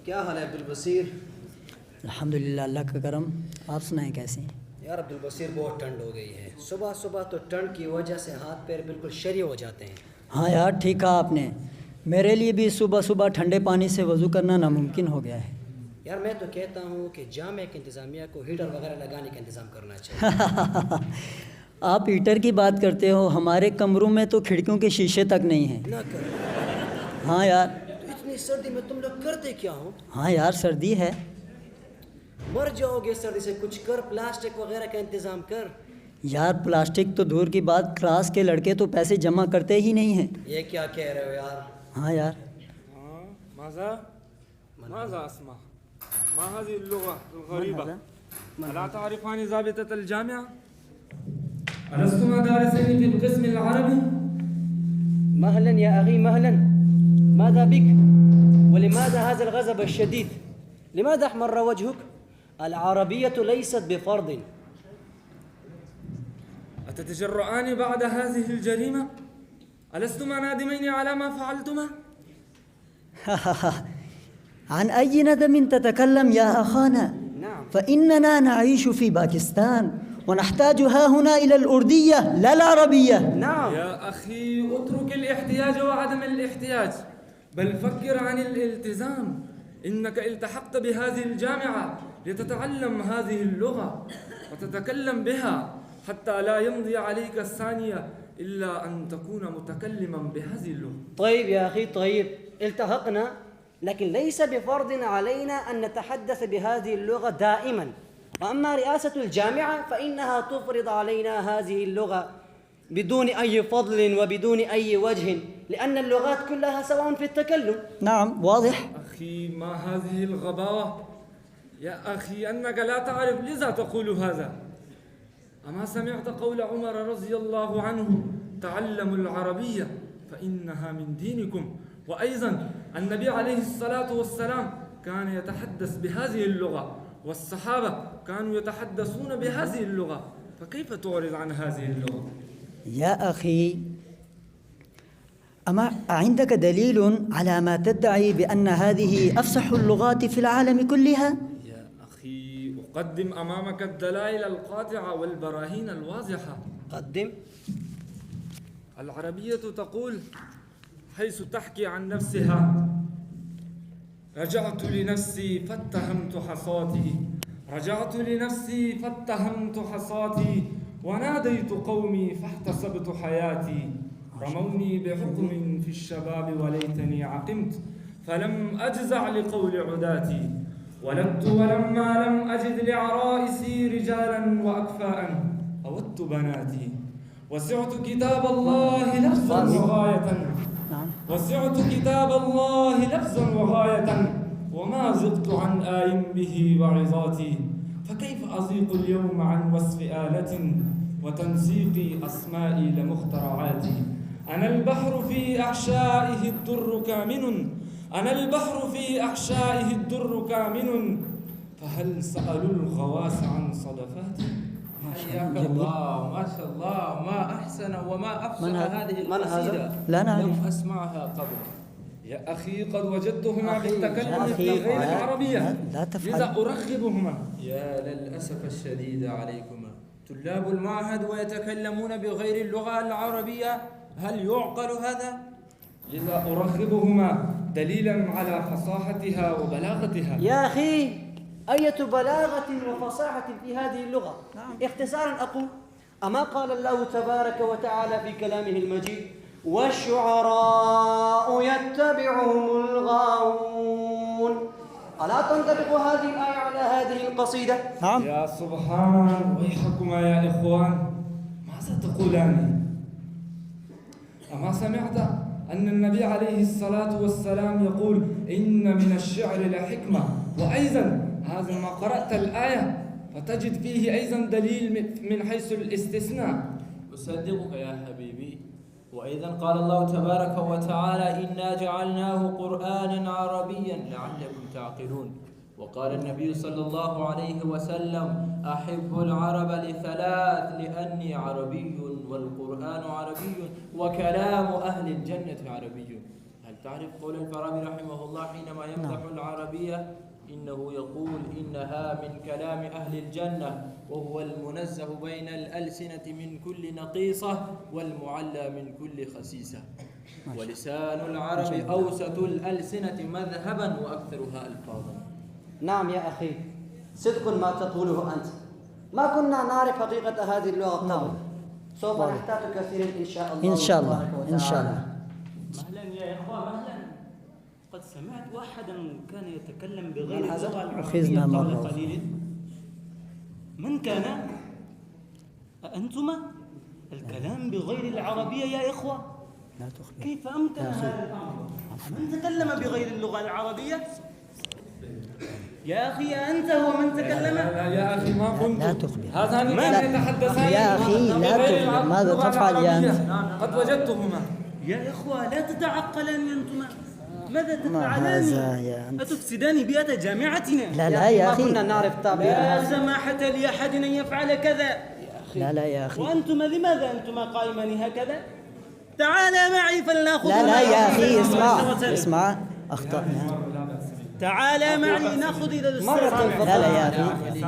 क्या हाल है अब्दुल बसीर? अल्हम्दुलिल्लाह, अल्लाह का करम। आप सुनाएं कैसे हैं? यार अब्दुल बसीर बहुत ठंड हो गई है। सुबह सुबह तो ठंड की वजह से हाथ पैर बिल्कुल शरी हो जाते हैं। हाँ यार, ठीक कहा आपने। मेरे लिए भी सुबह सुबह ठंडे पानी से वज़ू करना नामुमकिन हो गया है। यार मैं तो कहता हूँ कि जामे की इंतज़ामिया को हीटर वगैरह लगाने का इंतज़ाम करना चाहिए। आप हीटर की बात करते हो, हमारे कमरों में तो खिड़कियों के शीशे तक नहीं हैं। ना कर। हाँ यार। तो इतनी सर्दी में तुम लोग करते क्या हो? हाँ यार, सर्दी है। मर जाओगे सर्दी से, कुछ कर, प्लास्टिक वगैरह का इंतज़ाम कर। यार प्लास्टिक तो दूर की बात, क्लास के लड़के तो पैसे जमा करते ही नहीं हैं। ये क्या कह रहे हो यार? हाँ यार। ماذا أسمع؟ ما هذه اللغة الغريبة؟ ألا تعرفان ضابطة الجامعة؟ ألستما دارسين في القسم العربي؟ مهلا يا أخي مهلا. ماذا بك؟ ولماذا هذا الغضب الشديد؟ لماذا أحمر وجهك؟ العربية ليست بفرض. أتتجرؤان بعد هذه الجريمة؟ ألستما نادمين على ما فعلتما؟ عن أي ندم تتكلم يا أخانا؟ نعم. فإننا نعيش في باكستان ونحتاج ها هنا إلى الأردية لا العربية. نعم. يا أخي اترك الاحتياج وعدم الاحتياج، بل فكر عن الالتزام. إنك التحقت بهذه الجامعة لتتعلم هذه اللغة وتتكلم بها حتى لا يمضي عليك الثانية إلا أن تكون متكلما بهذه اللغة. طيب يا أخي طيب، التحقنا، لكن ليس بفرض علينا أن نتحدث بهذه اللغة دائما. وأما رئاسة الجامعة فإنها تفرض علينا هذه اللغة بدون أي فضل وبدون أي وجه، لأن اللغات كلها سواء في التكلم. نعم واضح. أخي ما هذه الغباوة؟ يا أخي أنك لا تعرف لذا تقول هذا. أما سمعت قول عمر رضي الله عنه: تعلموا العربية فإنها من دينكم. وأيضا النبي عليه الصلاة والسلام كان يتحدث بهذه اللغة، والصحابة كانوا يتحدثون بهذه اللغة، فكيف تعرض عن هذه اللغة؟ يا أخي، أما عندك دليل على ما تدعي بأن هذه أفصح اللغات في العالم كلها؟ يا أخي أقدم أمامك الدلائل القاطعة والبراهين الواضحة. قدم. العربية تقول حيث تحكي عن نفسها: رجعت لنفسي فاتهمت حصاتي، رجعت لنفسي فاتهمت حصاتي، وناديت قومي فاحتسبت حياتي، رموني بحكم في الشباب وليتني عقمت، فلم أجزع لقول عداتي، ولدت ولما لم أجد لعرائسي رجالا وأكفاء أودت بناتي، وسعت كتاب الله لفظا وغاية، وسعت كتاب الله لفظا وغاية، وما زغت عن آي به وعظاتي، فكيف أضيق اليوم عن وصف آلة وتنسيق أسمائي لمخترعاتي. أنا البحر في أحشائه الدر كامن، أنا البحر في أحشائه الدر كامن، فهل سألوا الغواص عن صدفاتي؟ حياك الله، ما شاء الله، ما أحسن وما أفصح هذه القصيدة. لا نعرف. لم أسمعها قبل. يا أخي قد وجدتهما بالتكلم في غير العربية، لا تفعل. لذا أرغبهما. يا للأسف الشديد عليكما، طلاب المعهد ويتكلمون بغير اللغة العربية، هل يعقل هذا؟ لذا أرغبهما دليلا على فصاحتها وبلاغتها. يا أخي أية بلاغة وفصاحة في هذه اللغة. اختصارا أقول: أما قال الله تبارك وتعالى في كلامه المجيد: والشعراء يتبعهم الغاوون. ألا تنطبق هذه الآية على هذه القصيدة؟ نعم. يا سبحان ويحكما يا إخوان، ماذا تقولان؟ أما سمعت أن النبي عليه الصلاة والسلام يقول: إن من الشعر لحكمة؟ وأيضا هذا ما قرأت الآية فتجد فيه أيضا دليل من حيث الاستثناء. أصدقك يا حبيبي. وأيضا قال الله تبارك وتعالى: إنا جعلناه قرآنا عربيا لعلكم تعقلون. وقال النبي صلى الله عليه وسلم: أحب العرب لثلاث: لأني عربي والقرآن عربي وكلام أهل الجنة عربي. هل تعرف قول الفارابي رحمه الله حينما يمدح العربية إنه يقول إنها من كلام أهل الجنة وهو المنزه بين الألسنة من كل نقيصة والمعلى من كل خسيسة، ولسان العرب أوسط الألسنة مذهبا وأكثرها ألفاظا. نعم يا أخي، صدق ما تقوله أنت. ما كنا نعرف حقيقة هذه اللغة قبل. سوف نحتاج كثيرا إن شاء الله. إن شاء الله إن شاء الله. مهلا يا إخوة مهلا. قد سمعت واحدا كان يتكلم بغير اللغة العربية قبل قليل. من كان؟ أنتما؟ الكلام بغير العربية يا إخوة؟ كيف أمكن هذا الأمر؟ من تكلم بغير اللغة العربية؟ يا أخي أنت هو من تكلم؟ لا يا أخي ما كنت. لا تخبر. هذان كان يتحدثان يا أخي لا تخبر. ماذا تفعل يا أنت؟ قد وجدتهما. يا إخوة لا تتعقلان أنتما. ماذا ما هذا تفعلان؟ يا أنت؟ أتفسدان بيئة جامعتنا. لا لا يا ما أخي. كنا نعرف تعبير لا هذا. سماحة لأحد أن يفعل كذا. لا لا يا أخي. وأنتما لماذا أنتما قائمان هكذا؟ تعال معي فلنأخذ. لا لا يا أخي معذرة. اسمع أخطأنا. تعال معي نأخذ إلى الاستراحة. لا لا يا أخي.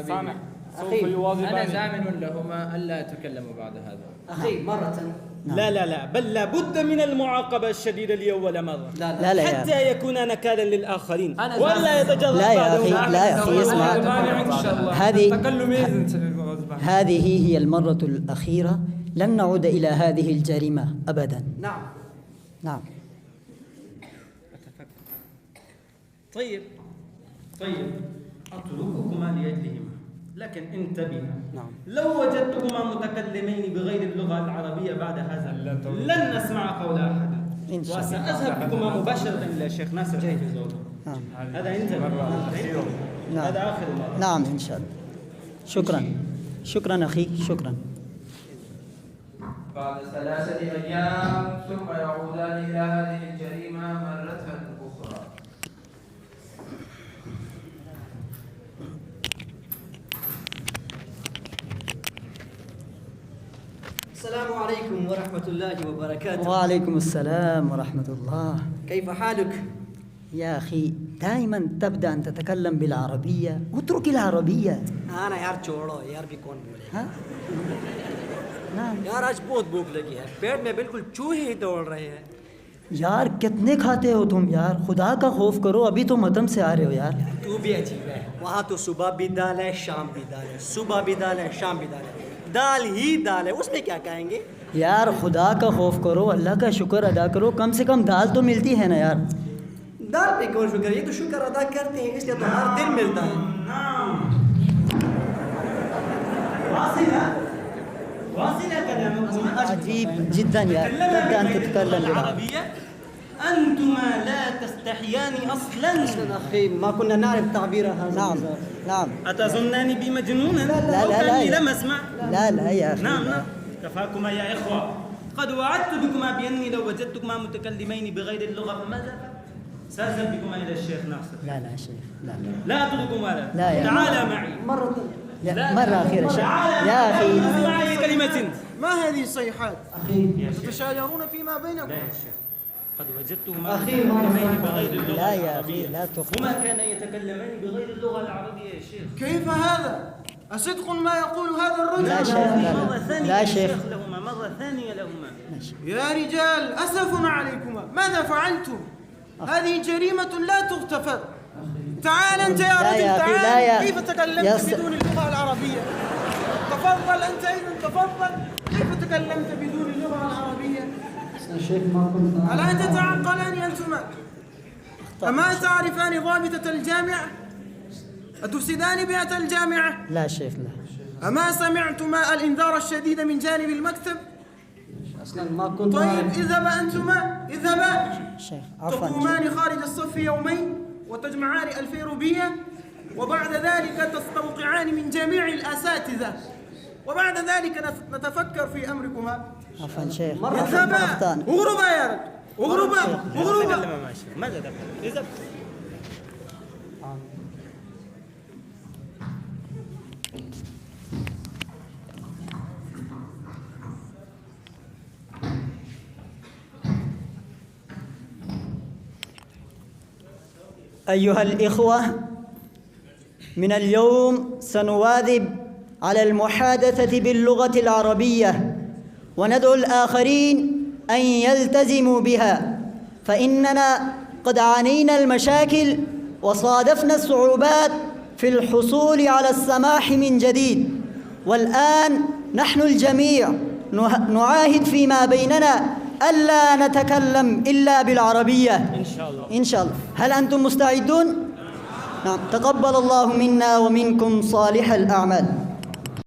سامح سوف أخي، يواظب أنا عليه. زامن لهما ألا يتكلموا بعد هذا. أخي مرة. لا بل لابد من المعاقبة الشديدة لأول مرة. لا لا يا أخي. حتى يكون نكالا للآخرين أنا ولا يتجرب لا يا أخي بعده. لا يا أخي اسمع. هذه هي المرة الأخيرة، لن نعود إلى هذه الجريمة أبدا. نعم. نعم. طيب أترككما لأجلهما، لكن انتبها. نعم. لو وجدتكما متكلمين بغير اللغة العربية بعد هذا لن نسمع قول أحد، إن شاء الله. وسأذهب بكما مباشرة إلى الشيخ ناصر حفظه. نعم. هذا انتبه. نعم. هذا آخر مرة. نعم إن شاء الله. شكرا أخي شكرا. بعد 3 أيام ثم يعودان إلى هذه الجريمة مرة أخرى. السلام عليكم ورحمة الله وبركاته. وعليكم السلام ورحمة الله. كيف حالك؟ يا أخي دائما تبدأ أن تتكلم بالعربية، اترك العربية. أنا यार छोड़ो यार भी कौन बोले ها؟ نعم यार आज बहुत भूख लगी है पेट में बिल्कुल चूहे ही दौड़ रहे हैं यार कितने खाते हो तुम यार, खुदा का खौफ करो, अभी तो मतम से आ रहे हो यार। तू भी अजीब है वहाँ तो सुबह भी दाल है शाम भी दाल है सुबह भी दाल है शाम भी दाल है दाल ही दाल है उसमें क्या कहेंगे यार खुदा का खौफ करो, अल्लाह का शुक्र अदा करो, कम से कम दाल तो मिलती है ना यार। दाल पे कौन शुक्र ये तो शुक्र अदा करते हैं इसलिए तो हर दिन मिलता है واصل كلامكم. عجيب جدا يا تبدأ أن تتكلم بالعربية. بالعربية. أنتما لا تستحيان أصلا. أخي ما كنا نعرف تعبير هذا نعم نعم. أتظنني بمجنون؟ لا أو لا كأني لا لم أسمع. لا يا أخي. نعم كفاكما يا إخوة. قد وعدت بكما بأني لو وجدتكما متكلمين بغير اللغة فماذا؟ سأذهب بكما إلى الشيخ ناصر. لا شيخ لا لا أترككما لا يا تعال معي. مرة أخيرة شيخ. يا أخي اسمع أي كلمة. ما هذه الصيحات؟ يا شيخ. تتشاجرون فيما بينكم. لا يا شيخ. قد وجدتهما متكلمين بغير اللغة لا يا العربية. أخي لا تخف. هما كانا يتكلمان بغير اللغة العربية يا شيخ. كيف هذا؟ أصدق ما يقول هذا الرجل؟ لا شيخ مرة ثانية لا يا شيخ. لهما مرة ثانية لهما. يا رجال أسف عليكما، ماذا فعلتم؟ هذه جريمة لا تغتفر. تعال أنت يا لا رجل يا أخي، لا تعال. يا- كيف تكلمت بدون اللغة العربية؟ تفضل أنت أيضا تفضل. كيف تكلمت بدون اللغة العربية؟ شيخ ما كنت ألا تتعقلان أنتما؟ أما تعرفان ضابطة الجامعة؟ أتفسدان بيئة الجامعة؟ لا شيخ لا. أما سمعتما الإنذار الشديد من جانب المكتب؟ أصلا ما كنت طيب أعرف اذهبا أنتما اذهبا شيخ عفوا. تقومان خارج الصف يومين وتجمعان 2000 روبية وبعد ذلك تستوقعان من جميع الأساتذة وبعد ذلك نتفكر في أمركما. عفوا شيخ. اذهبا أخطأنا. اغربا يا رجل اغربا اغربا. تكلم مع الشيخ. ماذا تفعل؟ اذهب. أيها الإخوة، من اليوم سنواظب على المحادثة باللغة العربية وندعو الآخرين أن يلتزموا بها، فإننا قد عانينا المشاكل وصادفنا الصعوبات في الحصول على السماح من جديد، والآن نحن الجميع نعاهد فيما بيننا ألا نتكلم إلا بالعربية إن شاء الله. هل أنتم مستعدون؟ نعم. تقبل الله منا ومنكم صالح الأعمال.